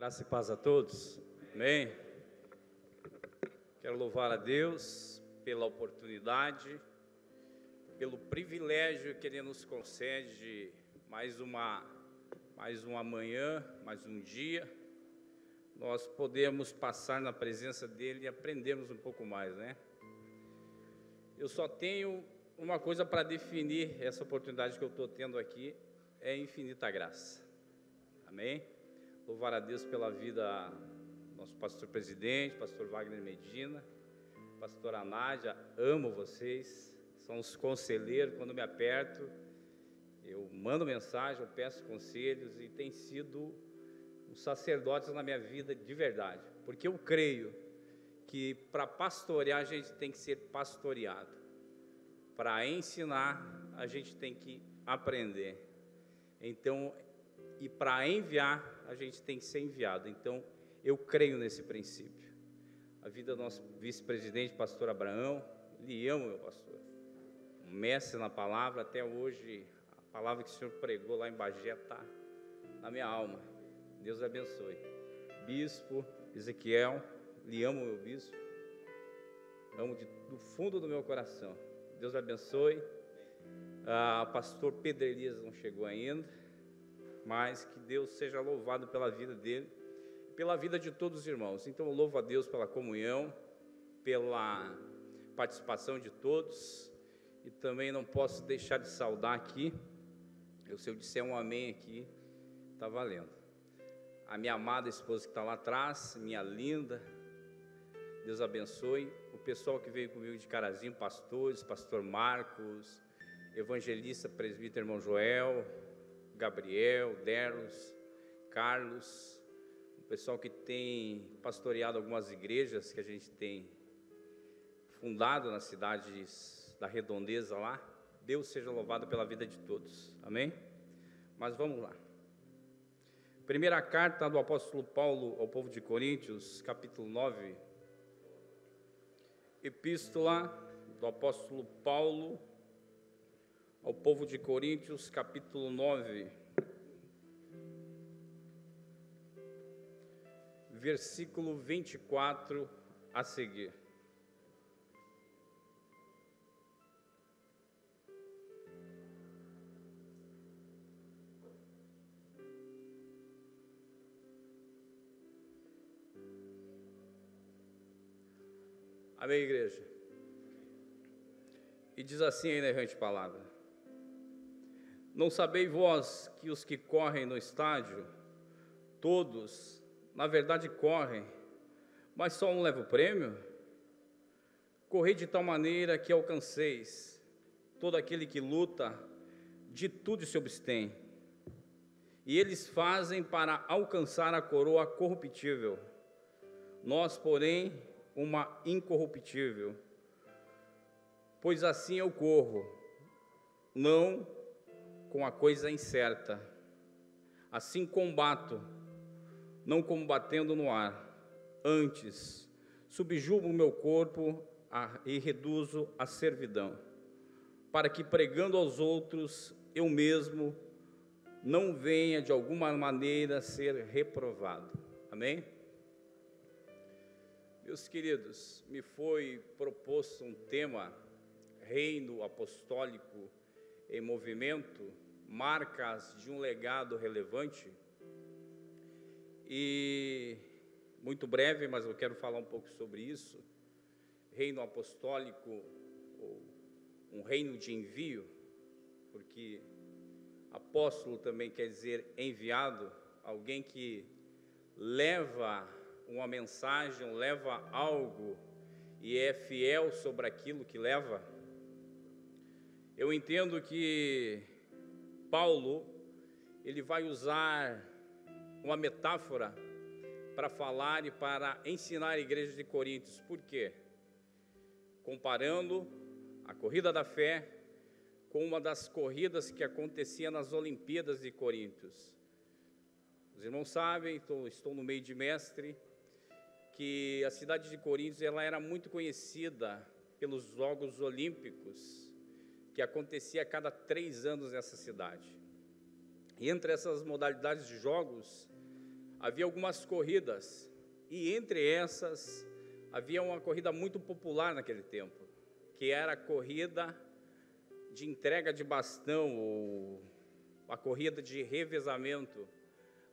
Graça e paz a todos. Amém. Quero louvar a Deus pela oportunidade, pelo privilégio que Ele nos concede mais uma manhã, mais um dia. Nós podemos passar na presença dEle e aprendermos um pouco mais, né? Eu só tenho uma coisa para definir essa oportunidade que eu estou tendo aqui, é infinita graça. Amém? Louvar a Deus pela vida do nosso pastor presidente, pastor Wagner Medina, pastora Nádia, amo vocês, são os conselheiros. Quando me aperto, eu mando mensagem, eu peço conselhos e tem sido os sacerdotes na minha vida de verdade, porque eu creio que para pastorear a gente tem que ser pastoreado, para ensinar a gente tem que aprender, então, e para enviar a gente tem que ser enviado. Então eu creio nesse princípio. A vida do nosso vice-presidente, pastor Abraão, lhe amo, meu pastor, um mestre na palavra. Até hoje a palavra que o senhor pregou lá em Bagé está na minha alma. Deus abençoe. Bispo Ezequiel, lhe amo, meu bispo, amo do fundo do meu coração. Deus abençoe. Pastor Pedro Elias não chegou ainda, mas que Deus seja louvado pela vida dele, pela vida de todos os irmãos. Então eu louvo a Deus pela comunhão, pela participação de todos, e também não posso deixar de saudar aqui, se eu disser um amém aqui, está valendo, a minha amada esposa que está lá atrás, minha linda, Deus abençoe, o pessoal que veio comigo de Carazinho, pastores, pastor Marcos, evangelista, presbítero irmão Joel, Gabriel, Derlos, Carlos, o pessoal que tem pastoreado algumas igrejas que a gente tem fundado nas cidades da redondeza lá. Deus seja louvado pela vida de todos, amém? Mas vamos lá. Primeira carta do apóstolo Paulo ao povo de Coríntios, capítulo 9. Epístola do apóstolo Paulo ao povo de Coríntios, capítulo 9, versículo 24 a seguir. Amém, igreja? E diz assim aí na errante palavra: não sabeis vós que os que correm no estádio, todos, na verdade, correm, mas só um leva o prêmio? Correi de tal maneira que alcanceis. Todo aquele que luta, de tudo se abstém. E eles fazem para alcançar a coroa corruptível. Nós, porém, uma incorruptível. Pois assim eu corro, não com a coisa incerta, assim combato, não combatendo no ar, antes subjugo o meu corpo e reduzo a servidão, para que pregando aos outros, eu mesmo não venha de alguma maneira ser reprovado. Amém? Meus queridos, me foi proposto um tema, reino apostólico em movimento, marcas de um legado relevante, e muito breve, mas eu quero falar um pouco sobre isso. Reino apostólico, ou um reino de envio, porque apóstolo também quer dizer enviado, alguém que leva uma mensagem, leva algo e é fiel sobre aquilo que leva. Eu entendo que Paulo, ele vai usar uma metáfora para falar e para ensinar a igreja de Coríntios. Por quê? Comparando a corrida da fé com uma das corridas que acontecia nas Olimpíadas de Coríntios. Os irmãos sabem, estou no meio de mestre, que a cidade de Coríntios ela era muito conhecida pelos Jogos Olímpicos, que acontecia a cada 3 anos nessa cidade. E entre essas modalidades de jogos, havia algumas corridas, e entre essas havia uma corrida muito popular naquele tempo, que era a corrida de entrega de bastão, ou a corrida de revezamento,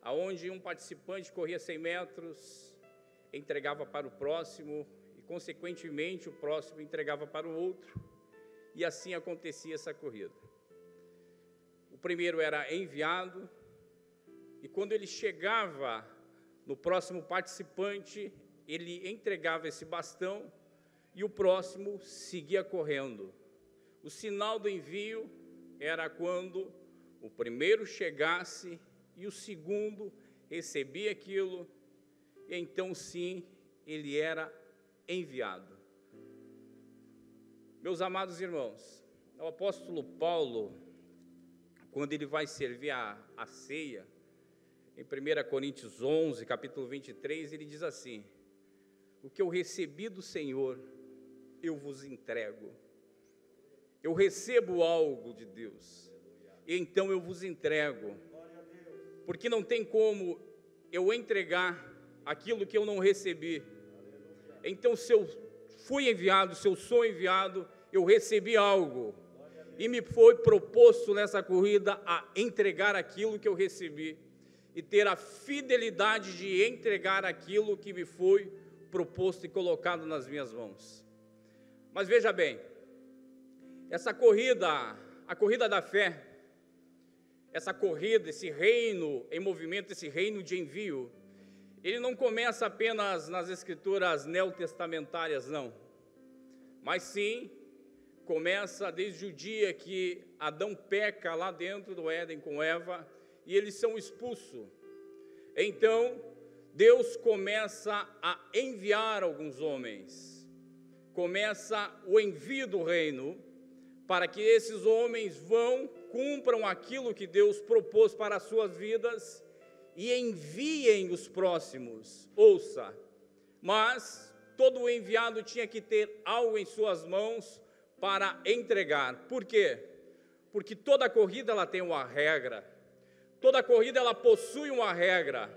aonde um participante corria 100 metros, entregava para o próximo, e consequentemente o próximo entregava para o outro, e assim acontecia essa corrida. O primeiro era enviado, e quando ele chegava no próximo participante, ele entregava esse bastão, e o próximo seguia correndo. O sinal do envio era quando o primeiro chegasse e o segundo recebia aquilo, e então sim, ele era enviado. Meus amados irmãos, o apóstolo Paulo, quando ele vai servir a ceia, em 1 Coríntios 11, capítulo 23, ele diz assim: o que eu recebi do Senhor, eu vos entrego. Eu recebo algo de Deus, e então eu vos entrego, porque não tem como eu entregar aquilo que eu não recebi. Então, se eu fui enviado, se eu sou enviado, eu recebi algo, e me foi proposto nessa corrida a entregar aquilo que eu recebi, e ter a fidelidade de entregar aquilo que me foi proposto e colocado nas minhas mãos. Mas veja bem, essa corrida, a corrida da fé, essa corrida, esse reino em movimento, esse reino de envio, ele não começa apenas nas escrituras neotestamentárias, não, mas sim, começa desde o dia que Adão peca lá dentro do Éden com Eva, e eles são expulsos. Então, Deus começa a enviar alguns homens, começa o envio do reino, para que esses homens cumpram aquilo que Deus propôs para as suas vidas, e enviem os próximos. Ouça, mas todo o enviado tinha que ter algo em suas mãos para entregar. Por quê? Porque toda corrida ela tem uma regra, toda corrida ela possui uma regra.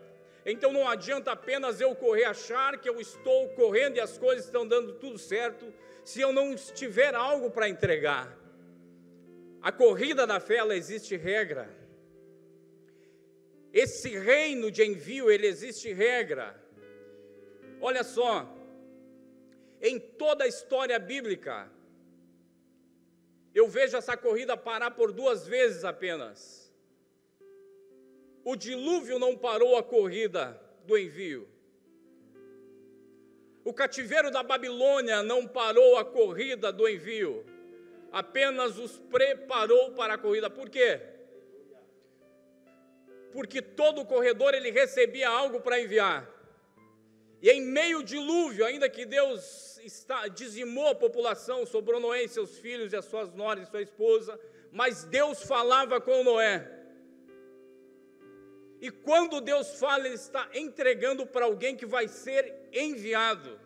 Então não adianta apenas eu correr, achar que eu estou correndo e as coisas estão dando tudo certo, se eu não tiver algo para entregar. A corrida da fé, ela existe regra. Esse reino de envio, ele existe regra. Olha só, em toda a história bíblica, eu vejo essa corrida parar por 2 vezes apenas. O dilúvio não parou a corrida do envio. O cativeiro da Babilônia não parou a corrida do envio. Apenas os preparou para a corrida. Por quê? Porque todo corredor ele recebia algo para enviar. E em meio ao dilúvio, ainda que Deus dizimou a população, sobrou Noé e seus filhos e as suas noras e sua esposa, mas Deus falava com Noé. E quando Deus fala, Ele está entregando para alguém que vai ser enviado.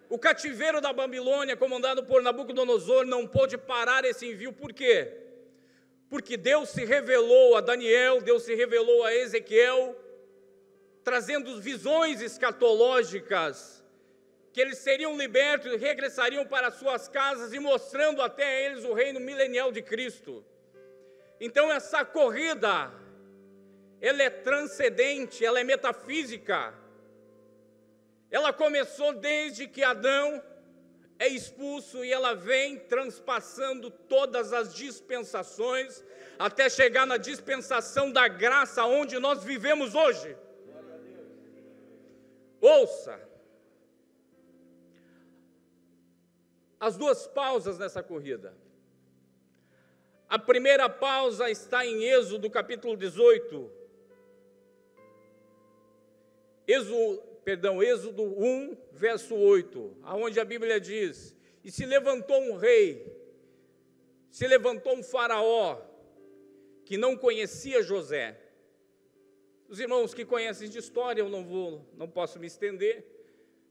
O cativeiro da Babilônia, comandado por Nabucodonosor, não pôde parar esse envio. Por quê? Porque Deus se revelou a Daniel, Deus se revelou a Ezequiel, trazendo visões escatológicas, que eles seriam libertos e regressariam para suas casas e mostrando até a eles o reino milenial de Cristo. Então essa corrida, ela é transcendente, ela é metafísica. Ela começou desde que Adão é expulso e ela vem transpassando todas as dispensações até chegar na dispensação da graça onde nós vivemos hoje. Ouça, as 2 pausas nessa corrida. A primeira pausa está em Êxodo capítulo 18. Êxodo 1, verso 8, aonde a Bíblia diz: e se levantou um rei, se levantou um faraó, que não conhecia José. Os irmãos que conhecem de história, eu não posso me estender,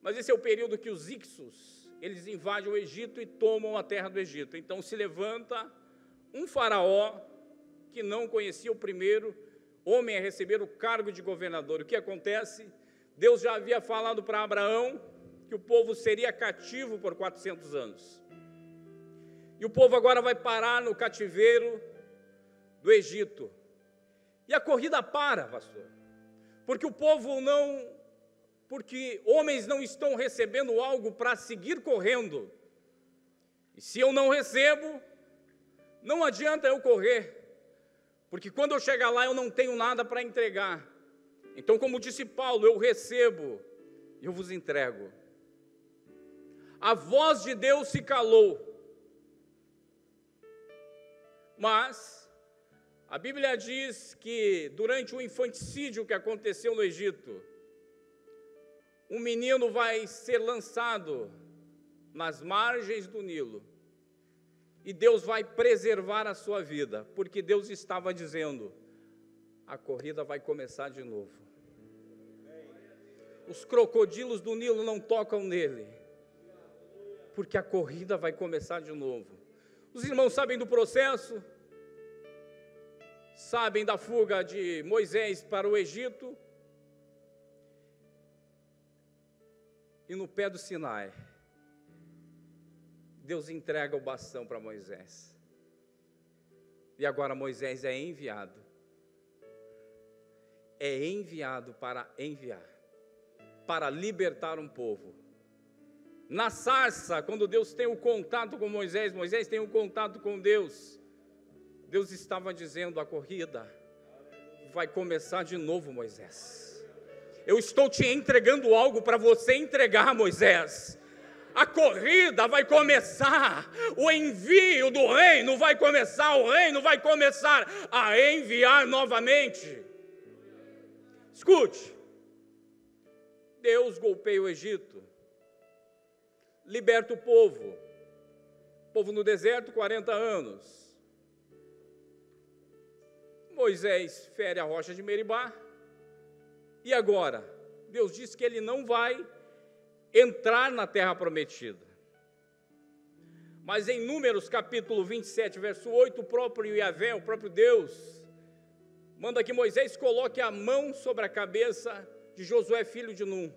mas esse é o período que os Ixos, eles invadem o Egito e tomam a terra do Egito. Então se levanta um faraó, que não conhecia o primeiro, homem a receber o cargo de governador. O que acontece? Deus já havia falado para Abraão que o povo seria cativo por 400 anos. E o povo agora vai parar no cativeiro do Egito. E a corrida para, pastor, porque porque homens não estão recebendo algo para seguir correndo. E se eu não recebo, não adianta eu correr, porque quando eu chegar lá eu não tenho nada para entregar. Então, como disse Paulo, eu recebo e eu vos entrego. A voz de Deus se calou, mas a Bíblia diz que durante o infanticídio que aconteceu no Egito, um menino vai ser lançado nas margens do Nilo, e Deus vai preservar a sua vida, porque Deus estava dizendo, a corrida vai começar de novo. Os crocodilos do Nilo não tocam nele, porque a corrida vai começar de novo. Os irmãos sabem do processo, sabem da fuga de Moisés para o Egito, e no pé do Sinai, Deus entrega o bastão para Moisés. E agora Moisés é enviado. É enviado para enviar, para libertar um povo. Na sarça, quando Deus tem o contato com Moisés, Moisés tem o contato com Deus. Deus estava dizendo, a corrida vai começar de novo, Moisés. Eu estou te entregando algo para você entregar, Moisés. A corrida vai começar, o envio do reino vai começar, o reino vai começar a enviar novamente. Escute, Deus golpeia o Egito, liberta o povo no deserto 40 anos. Moisés fere a rocha de Meribá, e agora? Deus diz que ele não vai entrar na terra prometida. Mas em Números capítulo 27, verso 8, o próprio Yahvé, o próprio Deus, manda que Moisés coloque a mão sobre a cabeça de Josué, filho de Num.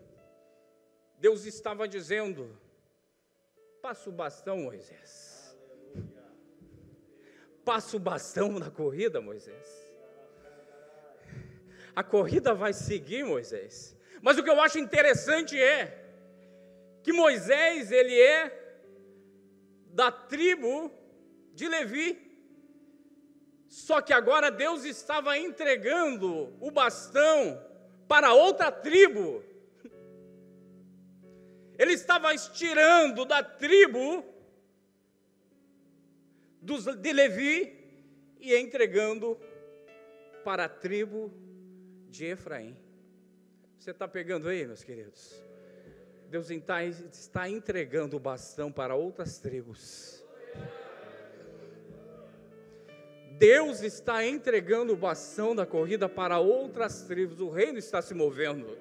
Deus estava dizendo, passa o bastão, Moisés. Passa o bastão na corrida, Moisés. A corrida vai seguir, Moisés. Mas o que eu acho interessante é que Moisés, ele é da tribo de Levi, só que agora Deus estava entregando o bastão para outra tribo. Ele estava estirando da tribo de Levi e entregando para a tribo de Efraim. Você está pegando aí, meus queridos? Deus está entregando o bastão para outras tribos. Deus está entregando o bastão da corrida para outras tribos. O reino está se movendo.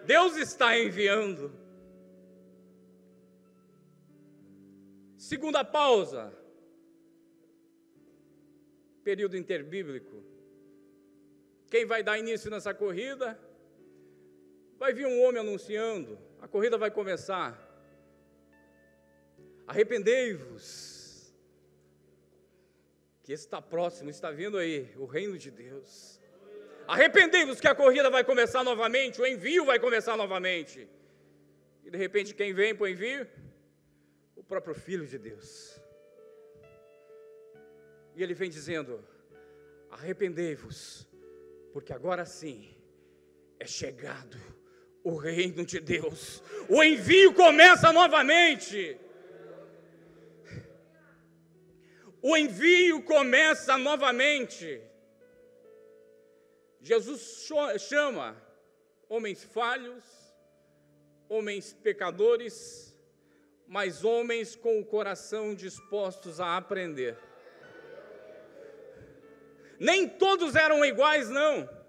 Deus está enviando. Segunda pausa. Período interbíblico. Quem vai dar início nessa corrida? Vai vir um homem anunciando, a corrida vai começar. Arrependei-vos, que está próximo, está vindo aí, o reino de Deus. Arrependei-vos que a corrida vai começar novamente, o envio vai começar novamente. E de repente quem vem para o envio? O próprio Filho de Deus. E ele vem dizendo, arrependei-vos, porque agora sim é chegado o reino de Deus, o envio começa novamente. O envio começa novamente. Jesus chama homens falhos, homens pecadores, mas homens com o coração dispostos a aprender. Nem todos eram iguais, não.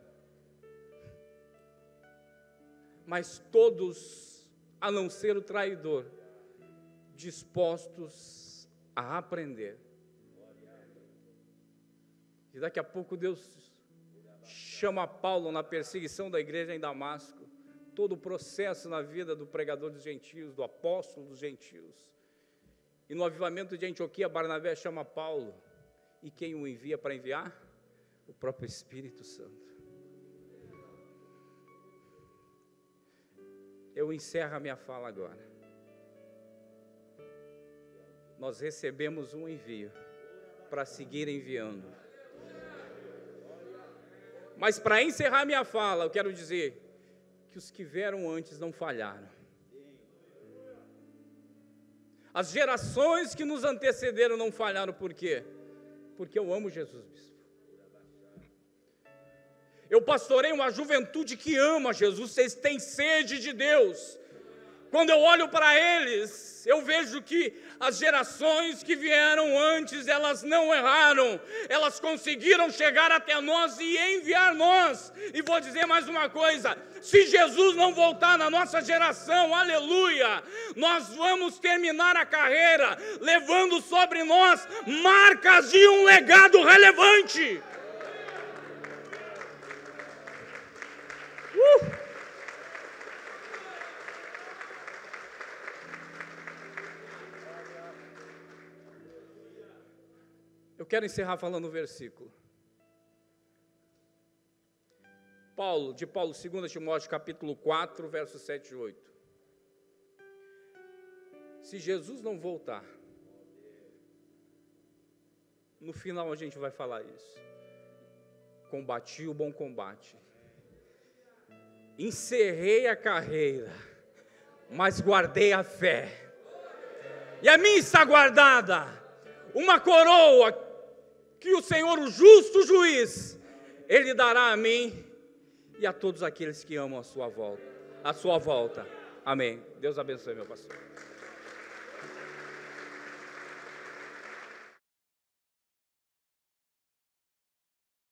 Mas todos, a não ser o traidor, dispostos a aprender. E daqui a pouco Deus chama Paulo na perseguição da igreja em Damasco, todo o processo na vida do pregador dos gentios, do apóstolo dos gentios. E no avivamento de Antioquia, Barnabé chama Paulo, e quem o envia para enviar? O próprio Espírito Santo. Eu encerro a minha fala agora. Nós recebemos um envio para seguir enviando. Mas para encerrar minha fala, eu quero dizer que os que vieram antes não falharam. As gerações que nos antecederam não falharam, por quê? Porque eu amo Jesus, bispo. Eu pastorei uma juventude que ama Jesus, vocês têm sede de Deus. Quando eu olho para eles, eu vejo que as gerações que vieram antes, elas não erraram, elas conseguiram chegar até nós e enviar nós. E vou dizer mais uma coisa, se Jesus não voltar na nossa geração, aleluia, nós vamos terminar a carreira levando sobre nós marcas de um legado relevante. Eu quero encerrar falando o versículo. De Paulo, 2 Timóteo, capítulo 4, versos 7 e 8. Se Jesus não voltar, no final a gente vai falar isso. Combati o bom combate. Encerrei a carreira, mas guardei a fé. E a mim está guardada uma coroa que o Senhor, o justo juiz, Ele dará a mim e a todos aqueles que amam a sua volta. Amém. Deus abençoe, meu pastor.